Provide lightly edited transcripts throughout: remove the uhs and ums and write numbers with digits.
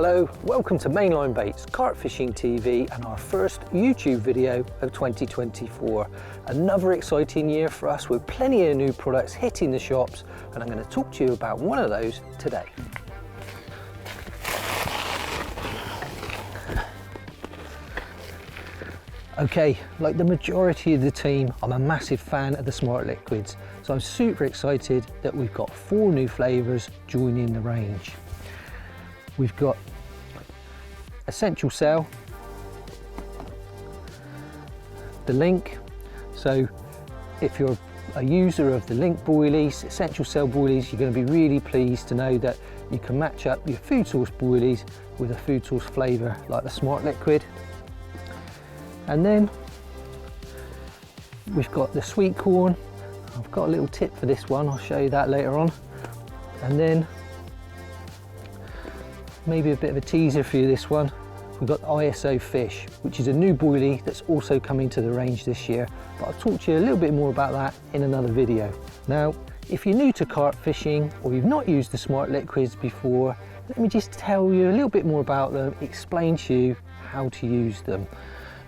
Hello, welcome to Mainline Baits, Carp Fishing TV and our first YouTube video of 2024. Another exciting year for us with plenty of new products hitting the shops, and I'm going to talk to you about one of those today. Okay, like the majority of the team, I'm a massive fan of the Smart Liquids, so I'm super excited that we've got 4 new flavours joining the range. We've got Essential Cell, the Link, so if you're a user of the Link boilies, Essential Cell boilies, you're going to be really pleased to know that you can match up your food source boilies with a food source flavour like the Smart Liquid. And then we've got the Sweetcorn. I've got a little tip for this one, I'll show you that later on. And then maybe a bit of a teaser for you, this one. We've got ISO Fish, which is a new boilie that's also coming to the range this year, but I'll talk to you a little bit more about that in another video. Now, if you're new to carp fishing or you've not used the Smart Liquids before, let me just tell you a little bit more about them, explain to you how to use them.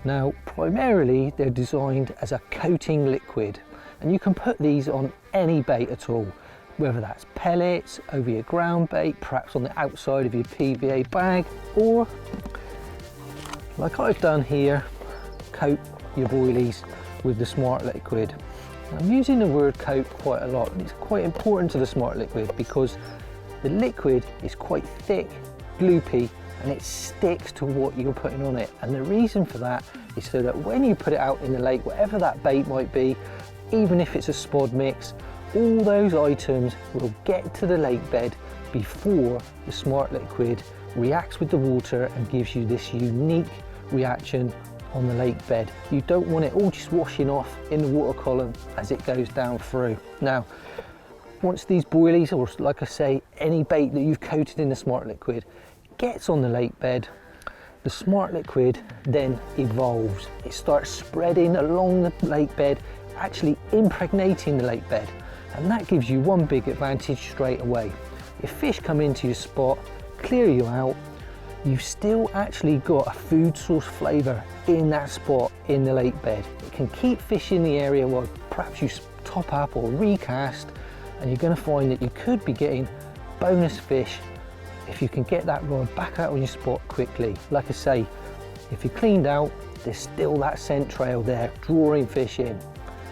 Now, primarily they're designed as a coating liquid, and you can put these on any bait at all, whether that's pellets, over your ground bait, perhaps on the outside of your PVA bag, or like I've done here, coat your boilies with the Smart Liquid. I'm using the word coat quite a lot, and it's quite important to the Smart Liquid because the liquid is quite thick, gloopy, and it sticks to what you're putting on it. And the reason for that is so that when you put it out in the lake, whatever that bait might be, even if it's a spod mix, all those items will get to the lake bed before the Smart Liquid reacts with the water and gives you this unique reaction on the lake bed. You don't want it all just washing off in the water column as it goes down through. Now, once these boilies, or like I say, any bait that you've coated in the Smart Liquid, gets on the lake bed, the Smart Liquid then evolves. It starts spreading along the lake bed, actually impregnating the lake bed, and that gives you one big advantage straight away. If fish come into your spot, clear you out, you've still actually got a food source flavour in that spot in the lake bed. It can keep fish in the area while perhaps you top up or recast, and you're going to find that you could be getting bonus fish if you can get that rod back out on your spot quickly. Like I say, if you're cleaned out, there's still that scent trail there drawing fish in.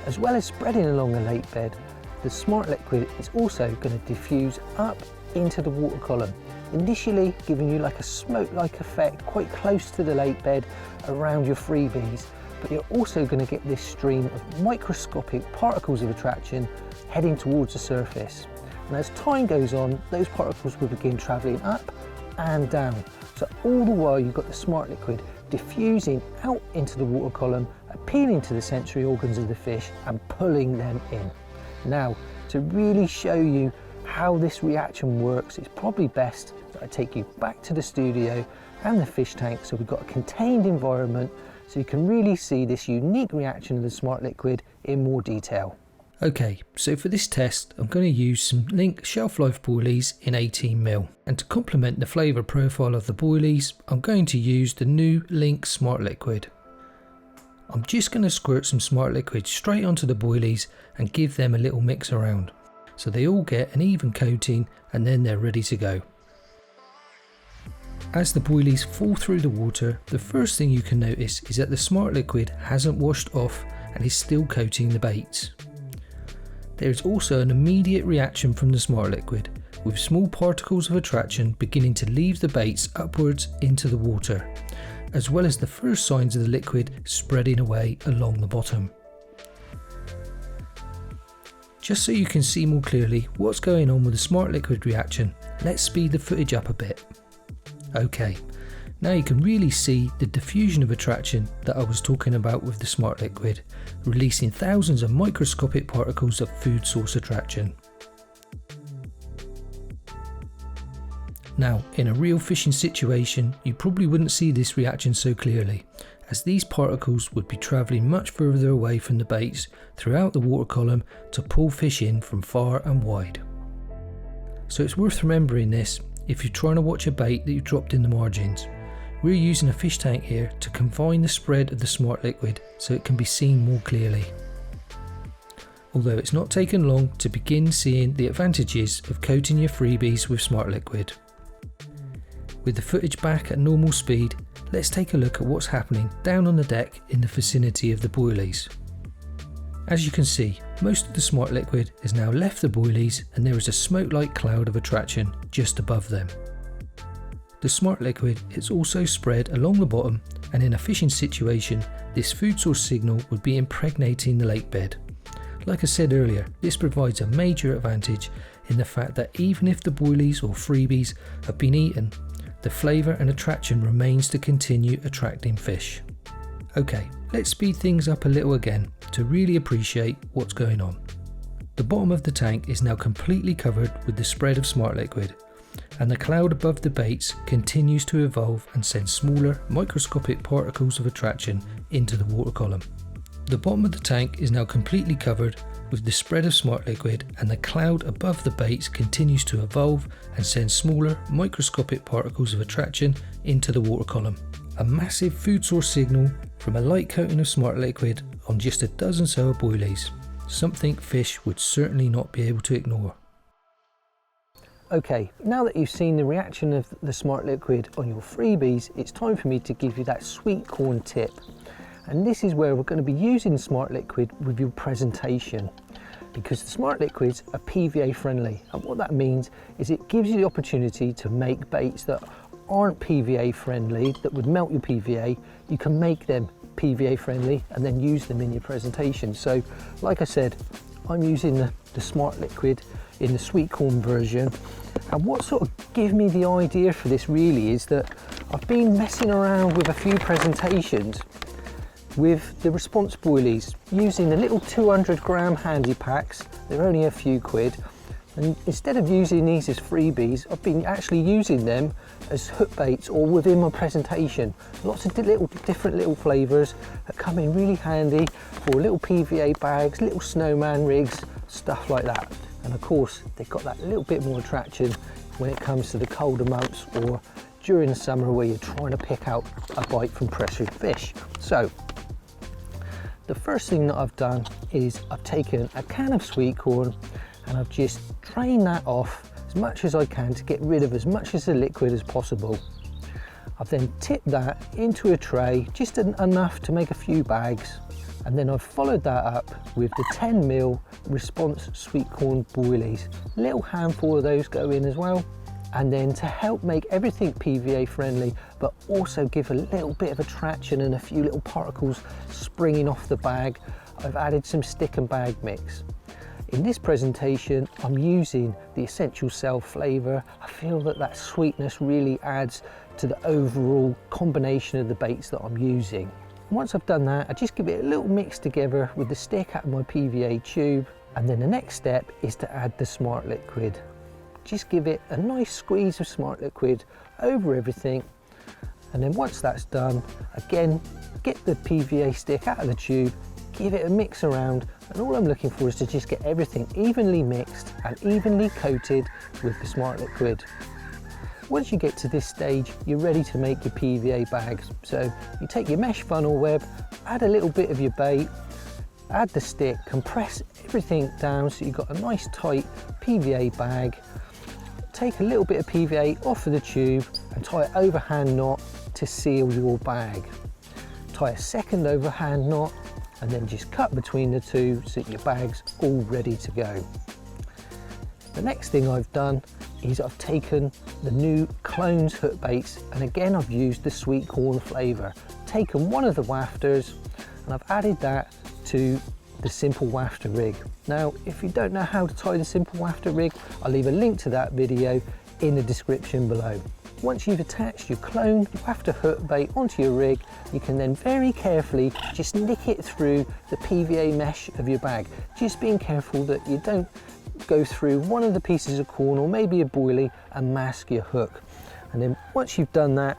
As well as spreading along the lake bed, the Smart Liquid is also going to diffuse up into the water column, initially giving you like a smoke-like effect quite close to the lake bed around your freebies, but you're also going to get this stream of microscopic particles of attraction heading towards the surface. And as time goes on, those particles will begin travelling up and down. So all the while you've got the Smart Liquid diffusing out into the water column, appealing to the sensory organs of the fish and pulling them in. Now, to really show you how this reaction works, it's probably best that I take you back to the studio and the fish tank, so we've got a contained environment so you can really see this unique reaction of the Smart Liquid in more detail. Okay, so for this test I'm going to use some Link shelf life boilies in 18mm, and to complement the flavour profile of the boilies I'm going to use the new Link Smart Liquid. I'm just going to squirt some Smart Liquid straight onto the boilies and give them a little mix around, so they all get an even coating and then they're ready to go. As the boilies fall through the water, the first thing you can notice is that the Smart Liquid hasn't washed off and is still coating the baits. There is also an immediate reaction from the Smart Liquid, with small particles of attraction beginning to leave the baits upwards into the water, as well as the first signs of the liquid spreading away along the bottom. Just so you can see more clearly what's going on with the Smart Liquid reaction, let's speed the footage up a bit. Okay, now you can really see the diffusion of attraction that I was talking about with the Smart Liquid, releasing thousands of microscopic particles of food source attraction. Now, in a real fishing situation, you probably wouldn't see this reaction so clearly, as these particles would be travelling much further away from the baits throughout the water column to pull fish in from far and wide. So it's worth remembering this if you're trying to watch a bait that you dropped in the margins. We're using a fish tank here to confine the spread of the smart liquid so it can be seen more clearly. Although it's not taken long to begin seeing the advantages of coating your freebies with smart liquid. With the footage back at normal speed, let's take a look at what's happening down on the deck in the vicinity of the boilies. As you can see, most of the smart liquid has now left the boilies and there is a smoke-like cloud of attraction just above them. The smart liquid is also spread along the bottom, and in a fishing situation, this food source signal would be impregnating the lake bed. Like I said earlier, this provides a major advantage in the fact that even if the boilies or freebies have been eaten, the flavour and attraction remains to continue attracting fish. Okay, let's speed things up a little again to really appreciate what's going on. The bottom of the tank is now completely covered with the spread of smart liquid, and the cloud above the baits continues to evolve and send smaller microscopic particles of attraction into the water column. The bottom of the tank is now completely covered with the spread of smart liquid, and the cloud above the baits continues to evolve and send smaller microscopic particles of attraction into the water column. A massive food source signal from a light coating of smart liquid on just a dozen so of boilies, something fish would certainly not be able to ignore. Okay, now that you've seen the reaction of the smart liquid on your freebies, it's time for me to give you that Sweetcorn tip. And this is where we're going to be using smart liquid with your presentation, because the smart liquids are PVA friendly, and what that means is it gives you the opportunity to make baits that aren't PVA friendly, that would melt your PVA. You can make them PVA friendly and then use them in your presentation. So like I said, I'm using the smart liquid in the Sweetcorn version, and what sort of gave me the idea for this really is that I've been messing around with a few presentations with the response boilies, using the little 200-gram handy packs. They're only a few quid, and instead of using these as freebies, I've been actually using them as hook baits or within my presentation. Lots of different little flavours that come in really handy for little PVA bags, little snowman rigs, stuff like that. And of course, they've got that little bit more attraction when it comes to the colder months or during the summer where you're trying to pick out a bite from pressured fish. So the first thing that I've done is I've taken a can of Sweetcorn and I've just drained that off as much as I can to get rid of as much of the liquid as possible. I've then tipped that into a tray, just enough to make a few bags, and then I've followed that up with the 10ml response Sweetcorn boilies. A little handful of those go in as well. And then to help make everything PVA friendly, but also give a little bit of attraction and a few little particles springing off the bag, I've added some stick and bag mix. In this presentation, I'm using the Essential Cell flavour. I feel that that sweetness really adds to the overall combination of the baits that I'm using. Once I've done that, I just give it a little mix together with the stick out of my PVA tube, and then the next step is to add the smart liquid. Just give it a nice squeeze of smart liquid over everything, and then once that's done, again, get the PVA stick out of the tube, give it a mix around, and all I'm looking for is to just get everything evenly mixed and evenly coated with the smart liquid. Once you get to this stage, you're ready to make your PVA bags. So you take your mesh funnel web, add a little bit of your bait, add the stick, compress everything down so you've got a nice tight PVA bag. Take a little bit of PVA off of the tube and tie an overhand knot to seal your bag. Tie a second overhand knot and then just cut between the two so that your bag's all ready to go. The next thing I've done is I've taken the new Clones hook baits, and again I've used the Sweetcorn flavour. Taken one of the wafters and I've added that to the simple wafter rig. Now, if you don't know how to tie the simple wafter rig, I'll leave a link to that video in the description below. Once you've attached your Clone wafter hook bait onto your rig, you can then very carefully just nick it through the PVA mesh of your bag. Just being careful that you don't go through one of the pieces of corn or maybe a boilie and mask your hook. And then once you've done that,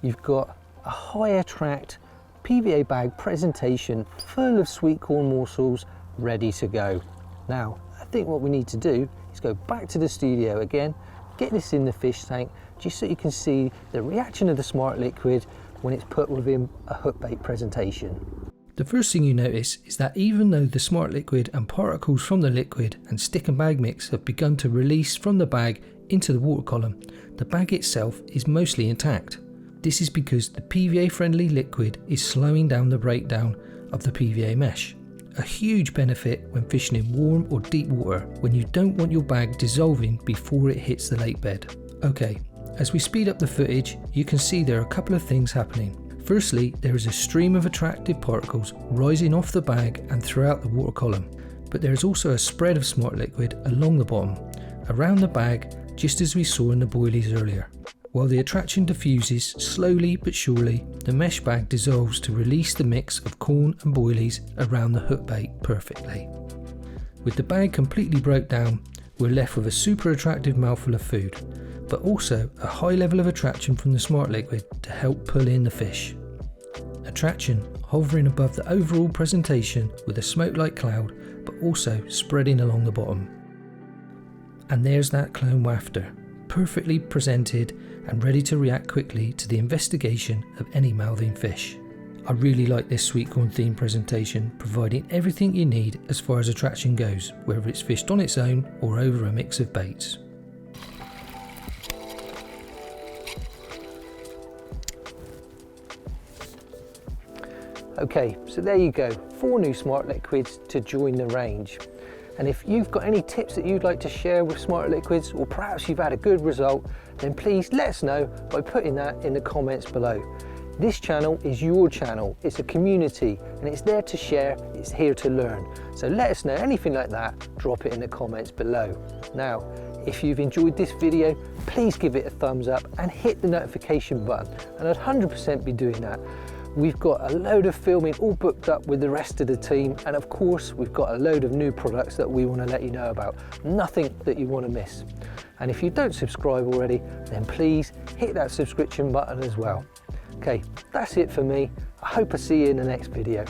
you've got a high attract PVA bag presentation full of Sweetcorn morsels ready to go. Now, I think what we need to do is go back to the studio again, get this in the fish tank just so you can see the reaction of the Smart Liquid when it's put within a hook bait presentation. The first thing you notice is that even though the Smart Liquid and particles from the liquid and stick and bag mix have begun to release from the bag into the water column, the bag itself is mostly intact. This is because the PVA friendly liquid is slowing down the breakdown of the PVA mesh. A huge benefit when fishing in warm or deep water when you don't want your bag dissolving before it hits the lake bed. Okay, as we speed up the footage, you can see there are a couple of things happening. Firstly, there is a stream of attractive particles rising off the bag and throughout the water column, but there is also a spread of Smart Liquid along the bottom, around the bag, just as we saw in the boilies earlier. While the attraction diffuses slowly but surely, the mesh bag dissolves to release the mix of corn and boilies around the hook bait perfectly. With the bag completely broke down, we're left with a super attractive mouthful of food, but also a high level of attraction from the Smart Liquid to help pull in the fish. Attraction hovering above the overall presentation with a smoke-like cloud, but also spreading along the bottom. And there's that clone wafter, perfectly presented and ready to react quickly to the investigation of any mouthing fish. I really like this Sweetcorn theme presentation, providing everything you need as far as attraction goes, whether it's fished on its own or over a mix of baits. Okay, so there you go, 4 new Smart Liquids to join the range. And if you've got any tips that you'd like to share with Smart Liquids, or perhaps you've had a good result, then please let us know by putting that in the comments below. This channel is your channel, it's a community, and it's there to share, it's here to learn. So let us know anything like that, drop it in the comments below. Now, if you've enjoyed this video, please give it a thumbs up and hit the notification button, and I'd 100% be doing that. We've got a load of filming all booked up with the rest of the team, and of course we've got a load of new products that we want to let you know about. Nothing that you want to miss. And if you don't subscribe already, then please hit that subscription button as well. Okay, that's it for me. I hope I see you in the next video.